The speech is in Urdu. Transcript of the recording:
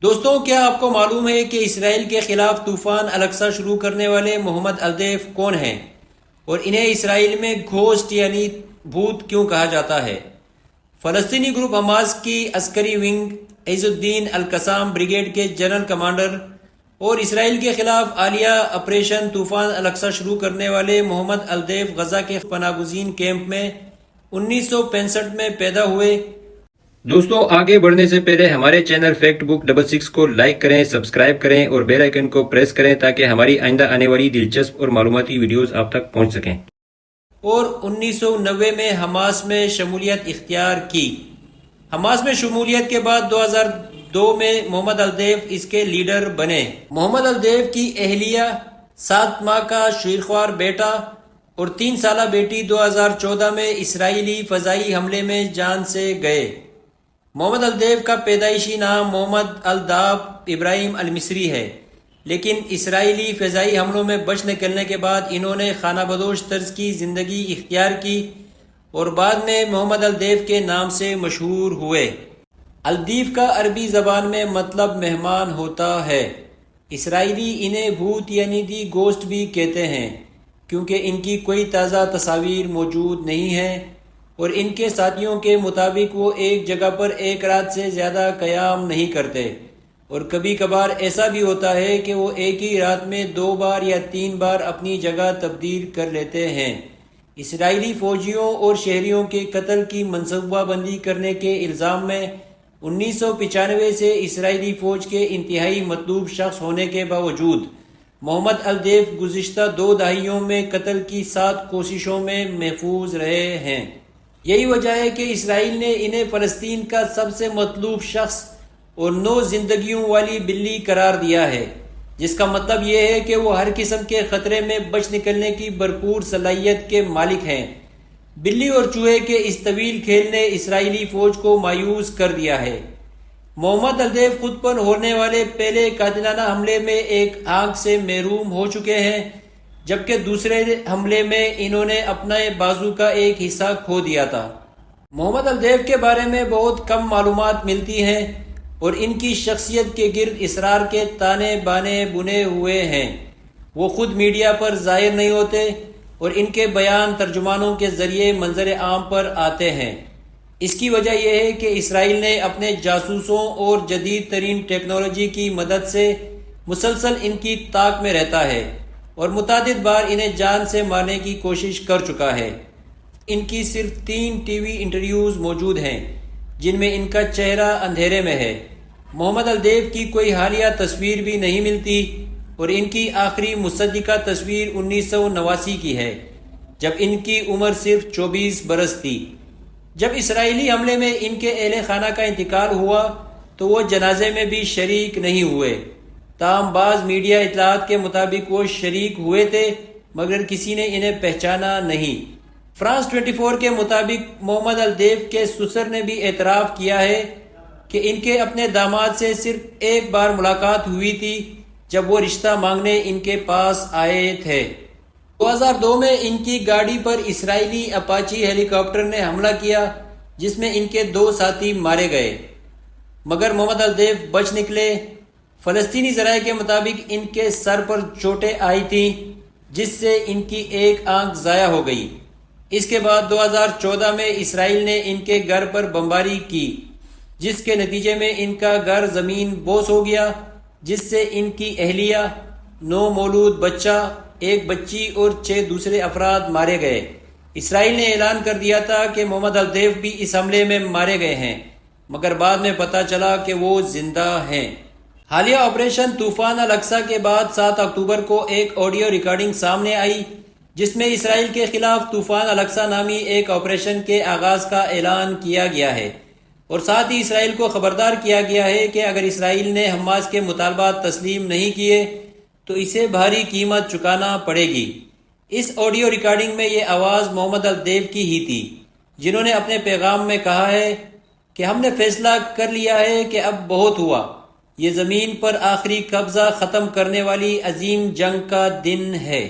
دوستوں، کیا آپ کو معلوم ہے کہ اسرائیل کے خلاف طوفان الاقصی شروع کرنے والے محمد الدیف کون ہیں اور انہیں اسرائیل میں گھوسٹ یعنی بھوت کیوں کہا جاتا ہے؟ فلسطینی گروپ حماس کی عسکری ونگ عز الدین القسام بریگیڈ کے جنرل کمانڈر اور اسرائیل کے خلاف عالیہ آپریشن طوفان الاقصی شروع کرنے والے محمد الدیف غزہ کے پناہ گزین کیمپ میں 1965 میں پیدا ہوئے۔ دوستو، آگے بڑھنے سے پہلے ہمارے چینل فیکٹ بک 66 کو لائک کریں، سبسکرائب کریں اور بیل آئیکن کو پریس کریں تاکہ ہماری آئندہ آنے والی دلچسپ اور معلوماتی ویڈیوز آپ تک پہنچ سکیں۔ اور 1990 میں حماس میں شمولیت اختیار کی۔ حماس میں شمولیت کے بعد 2002 میں محمد الدیف اس کے لیڈر بنے۔ محمد الدیف کی اہلیہ، 7 ماہ کا شیرخوار بیٹا اور 3 سالہ بیٹی 2014 میں اسرائیلی فضائی حملے میں جان سے گئے۔ محمد الدیف کا پیدائشی نام محمد الداف ابراہیم المصری ہے، لیکن اسرائیلی فضائی حملوں میں بچ نکلنے کے بعد انہوں نے خانہ بدوش طرز کی زندگی اختیار کی اور بعد میں محمد الدیف کے نام سے مشہور ہوئے۔ الدیف کا عربی زبان میں مطلب مہمان ہوتا ہے۔ اسرائیلی انہیں بھوت یعنی دی گوسٹ بھی کہتے ہیں کیونکہ ان کی کوئی تازہ تصاویر موجود نہیں ہیں اور ان کے ساتھیوں کے مطابق وہ ایک جگہ پر ایک رات سے زیادہ قیام نہیں کرتے، اور کبھی کبھار ایسا بھی ہوتا ہے کہ وہ ایک ہی رات میں 2 بار یا 3 بار اپنی جگہ تبدیل کر لیتے ہیں۔ اسرائیلی فوجیوں اور شہریوں کے قتل کی منصوبہ بندی کرنے کے الزام میں 1995 سے اسرائیلی فوج کے انتہائی مطلوب شخص ہونے کے باوجود محمد الدیف گزشتہ 2 دہائیوں میں قتل کی 7 کوششوں میں محفوظ رہے ہیں۔ یہی وجہ ہے کہ اسرائیل نے انہیں فلسطین کا سب سے مطلوب شخص اور 9 زندگیوں والی بلی قرار دیا ہے، جس کا مطلب یہ ہے کہ وہ ہر قسم کے خطرے میں بچ نکلنے کی بھرپور صلاحیت کے مالک ہیں۔ بلی اور چوہے کے اس طویل کھیل نے اسرائیلی فوج کو مایوس کر دیا ہے۔ محمد الدیف خود پر ہونے والے پہلے قاتلانہ حملے میں ایک آنکھ سے محروم ہو چکے ہیں، جبکہ دوسرے حملے میں انہوں نے اپنا بازو کا ایک حصہ کھو دیا تھا۔ محمد الدیف کے بارے میں بہت کم معلومات ملتی ہیں اور ان کی شخصیت کے گرد اسرار کے تانے بانے بنے ہوئے ہیں۔ وہ خود میڈیا پر ظاہر نہیں ہوتے اور ان کے بیان ترجمانوں کے ذریعے منظر عام پر آتے ہیں۔ اس کی وجہ یہ ہے کہ اسرائیل نے اپنے جاسوسوں اور جدید ترین ٹیکنالوجی کی مدد سے مسلسل ان کی طاق میں رہتا ہے اور متعدد بار انہیں جان سے مارنے کی کوشش کر چکا ہے۔ ان کی صرف 3 ٹی وی انٹرویوز موجود ہیں جن میں ان کا چہرہ اندھیرے میں ہے۔ محمد الدیف کی کوئی حالیہ تصویر بھی نہیں ملتی اور ان کی آخری مصدقہ تصویر 1989 کی ہے، جب ان کی عمر صرف 24 برس تھی۔ جب اسرائیلی حملے میں ان کے اہل خانہ کا انتقال ہوا تو وہ جنازے میں بھی شریک نہیں ہوئے، تاہم بعض میڈیا اطلاعات کے مطابق وہ شریک ہوئے تھے مگر کسی نے انہیں پہچانا نہیں۔ فرانس 24 کے مطابق محمد الدیف کے سسر نے بھی اعتراف کیا ہے کہ ان کے اپنے داماد سے صرف ایک بار ملاقات ہوئی تھی جب وہ رشتہ مانگنے ان کے پاس آئے تھے۔ 2002 میں ان کی گاڑی پر اسرائیلی اپاچی ہیلی کاپٹر نے حملہ کیا جس میں ان کے 2 ساتھی مارے گئے، مگر محمد الدیف بچ نکلے۔ فلسطینی ذرائع کے مطابق ان کے سر پر چوٹیں آئی تھیں جس سے ان کی ایک آنکھ ضائع ہو گئی۔ اس کے بعد 2014 میں اسرائیل نے ان کے گھر پر بمباری کی جس کے نتیجے میں ان کا گھر زمین بوس ہو گیا، جس سے ان کی اہلیہ، 9 مولود بچہ، 1 بچی اور 6 دوسرے افراد مارے گئے۔ اسرائیل نے اعلان کر دیا تھا کہ محمد الدیف بھی اس حملے میں مارے گئے ہیں، مگر بعد میں پتہ چلا کہ وہ زندہ ہیں۔ حالیہ آپریشن طوفان الاقصی کے بعد 7 اکتوبر کو ایک آڈیو ریکارڈنگ سامنے آئی جس میں اسرائیل کے خلاف طوفان الاقصی نامی ایک آپریشن کے آغاز کا اعلان کیا گیا ہے، اور ساتھ ہی اسرائیل کو خبردار کیا گیا ہے کہ اگر اسرائیل نے حماس کے مطالبات تسلیم نہیں کیے تو اسے بھاری قیمت چکانا پڑے گی۔ اس آڈیو ریکارڈنگ میں یہ آواز محمد الدیف کی ہی تھی، جنہوں نے اپنے پیغام میں کہا ہے کہ ہم نے فیصلہ کر لیا ہے کہ اب بہت ہوا، یہ زمین پر آخری قبضہ ختم کرنے والی عظیم جنگ کا دن ہے۔